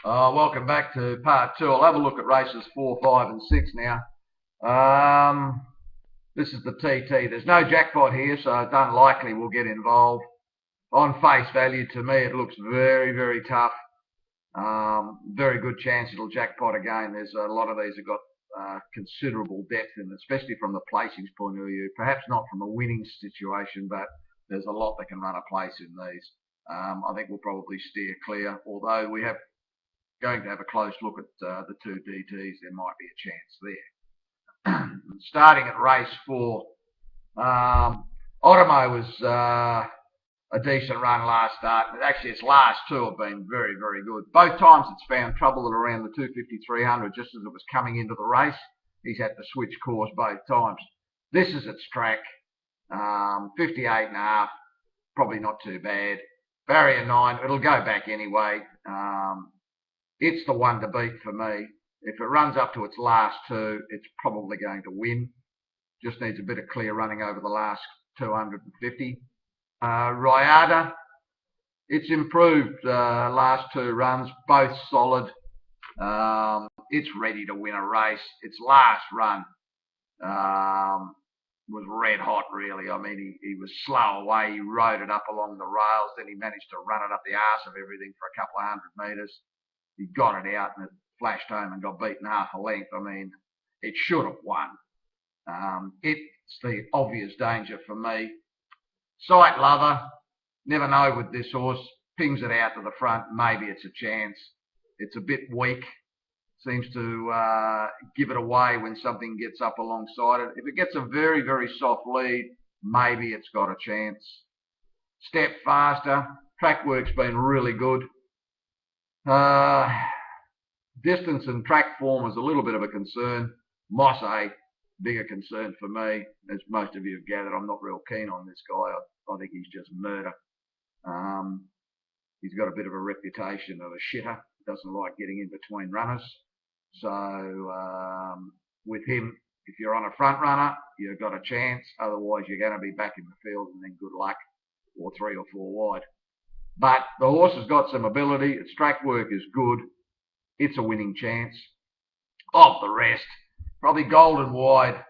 Welcome back to part two. I'll have a look at races 4, 5 and 6 now. This is the TT. There's no jackpot here, so it's unlikely we'll get involved. On face value, to me, it looks very, very tough. Very good chance it'll jackpot again. There's a lot of these have got considerable depth, and especially from the placings point of view. Perhaps not from a winning situation, but there's a lot that can run a place in these. I think we'll probably steer clear, although we have going to have a close look at the two DTs. There might be a chance there. Starting at race 4, Otomo was a decent run last start. Actually, its last two have been very, very good. Both times it's found trouble at around the 250-300 just as it was coming into the race. He's had to switch course both times. This is its track. 58.5, probably not too bad. Barrier 9, it'll go back anyway. It's the one to beat for me. If it runs up to its last two, it's probably going to win. Just needs a bit of clear running over the last 250. Rayada, it's improved last two runs, both solid. It's ready to win a race. Its last run was red hot, really. I mean, he was slow away. He rode it up along the rails. Then he managed to run it up the arse of everything for a couple of 100 metres. He got it out and it flashed home and got beaten half a length. I mean, it should have won. It's the obvious danger for me. Sight Lover, never know with this horse. Pings it out to the front. Maybe it's a chance. It's a bit weak. Seems to give it away when something gets up alongside it. If it gets a very, very soft lead, maybe it's got a chance. Step Faster. Track work's been really good. Distance and track form is a little bit of a concern. Mosse, bigger concern for me. As most of you have gathered, I'm not real keen on this guy. I think he's just murder. He's got a bit of a reputation of a shitter. Doesn't like getting in between runners. So with him, if you're on a front runner, you've got a chance. Otherwise, you're going to be back in the field and then good luck, or 3 or 4 wide. But the horse has got some ability. Its track work is good. It's a winning chance. Of the rest, probably Golden Wide.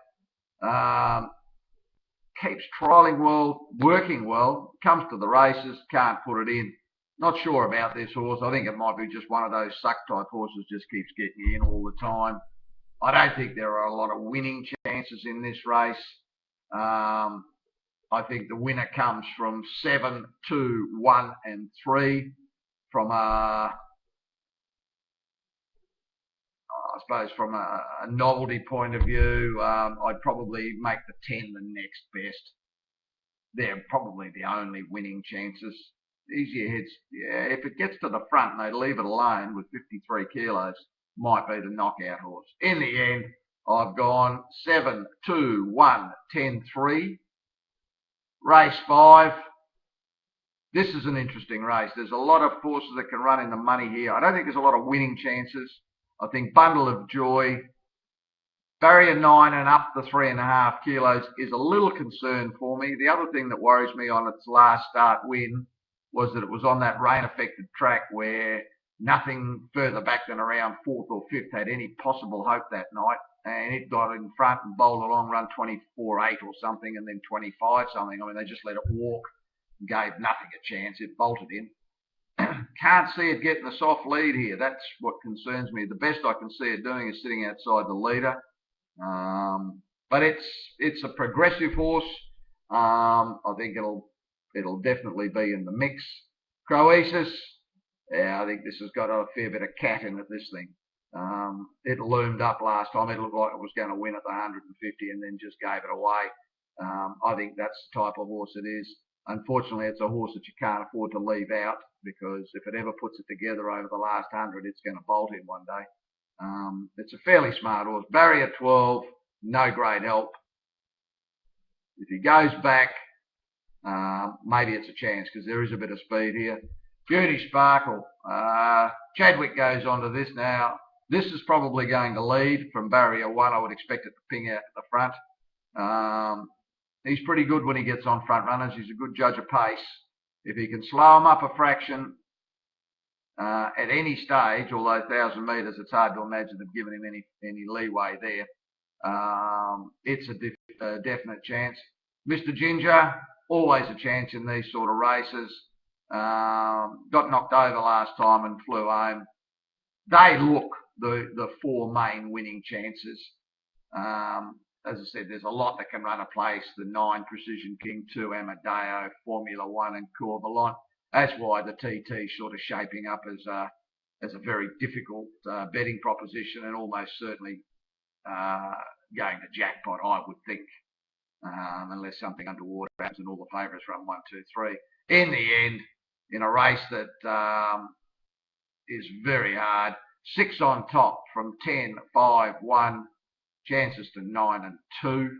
Keeps trialling well, working well, comes to the races, can't put it in. Not sure about this horse. I think it might be just one of those suck type horses, just keeps getting in all the time. I don't think there are a lot of winning chances in this race. I think the winner comes from 7, 2, 1 and 3 from I suppose from a novelty point of view. I'd probably make the 10 the next best. They're probably the only winning chances. Easier heads, yeah, if it gets to the front and they leave it alone with 53 kilos, might be the knockout horse. In the end, I've gone 7, 2, 1, 10, 3. Race 5. This is an interesting race. There's a lot of horses that can run in the money here. I don't think there's a lot of winning chances. I think Bundle of Joy, barrier 9 and up to 3.5 kilos is a little concern for me. The other thing that worries me on its last start win was that it was on that rain-affected track where nothing further back than around 4th or 5th had any possible hope that night. And it got in front and bowled along, run 24.8 or something, and then 25 something. I mean, they just let it walk and gave nothing a chance. It bolted in. Can't see it getting a soft lead here. That's what concerns me. The best I can see it doing is sitting outside the leader. But it's a progressive horse. I think it'll definitely be in the mix. Croesus, yeah, I think this has got a fair bit of cat in it, this thing. It loomed up last time. It looked like it was going to win at the 150 and then just gave it away. I think that's the type of horse it is. Unfortunately, it's a horse that you can't afford to leave out, because if it ever puts it together over the last 100, it's going to bolt in one day. It's a fairly smart horse. Barrier 12, no great help. If he goes back, maybe it's a chance, because there is a bit of speed here. Beauty Sparkle. Chadwick goes on to this now. This is probably going to lead from barrier 1. I would expect it to ping out at the front. He's pretty good when he gets on front runners. He's a good judge of pace. If he can slow him up a fraction, at any stage, although 1,000 metres, it's hard to imagine they've given him any leeway there. It's a definite chance. Mr. Ginger, always a chance in these sort of races. Got knocked over last time and flew home. They look the four main winning chances. As I said, there's a lot that can run a place. The 9 Precision King, 2 Amadeo, Formula 1 and Corvalon. That's why the TT's sort of shaping up as a very difficult betting proposition, and almost certainly going to jackpot, I would think, unless something underwater happens and all the favourites run 1, 2, 3. In the end, in a race that is very hard, 6 on top from 10, 5, 1, chances to 9 and 2.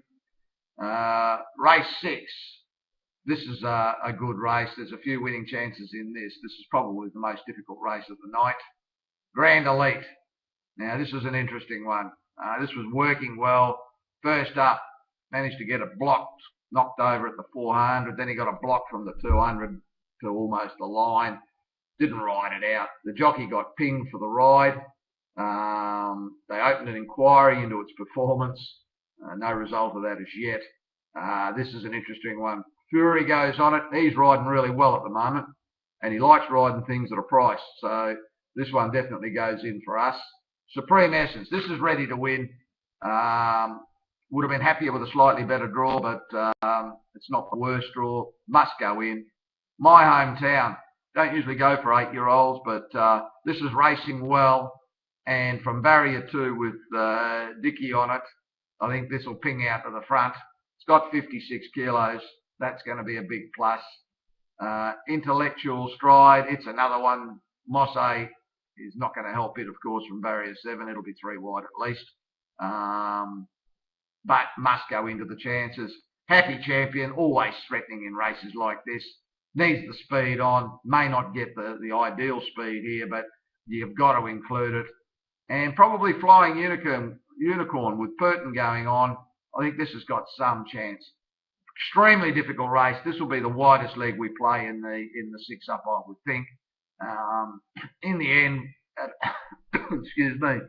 Race 6. This is a good race. There's a few winning chances in this. This is probably the most difficult race of the night. Grand Elite. Now, this is an interesting one. This was working well. First up, managed to get it blocked, knocked over at the 400. Then he got a block from the 200 to almost the line. Didn't ride it out. The jockey got pinged for the ride. They opened an inquiry into its performance. No result of that as yet. This is an interesting one. Fury goes on it. He's riding really well at the moment, and he likes riding things at a price. So this one definitely goes in for us. Supreme Essence. This is ready to win. Would have been happier with a slightly better draw, but it's not the worst draw. Must go in. My hometown. Don't usually go for 8-year-olds, but this is racing well. And from barrier 2 with Dicky on it, I think this will ping out to the front. It's got 56 kilos. That's going to be a big plus. Intellectual Stride. It's another one. Mosse is not going to help it, of course, from barrier 7. It'll be 3 wide at least. But must go into the chances. Happy Champion, always threatening in races like this. Needs the speed on. May not get the ideal speed here, but you've got to include it. And probably Flying Unicorn with Burton going on. I think this has got some chance. Extremely difficult race. This will be the widest leg we play in the 6 up, I would think. In the end, excuse me,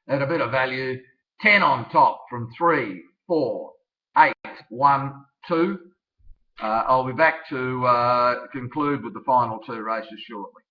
at a bit of value, 10 on top from 3, 4, 8, 1, 2. I'll be back to conclude with the final 2 races shortly.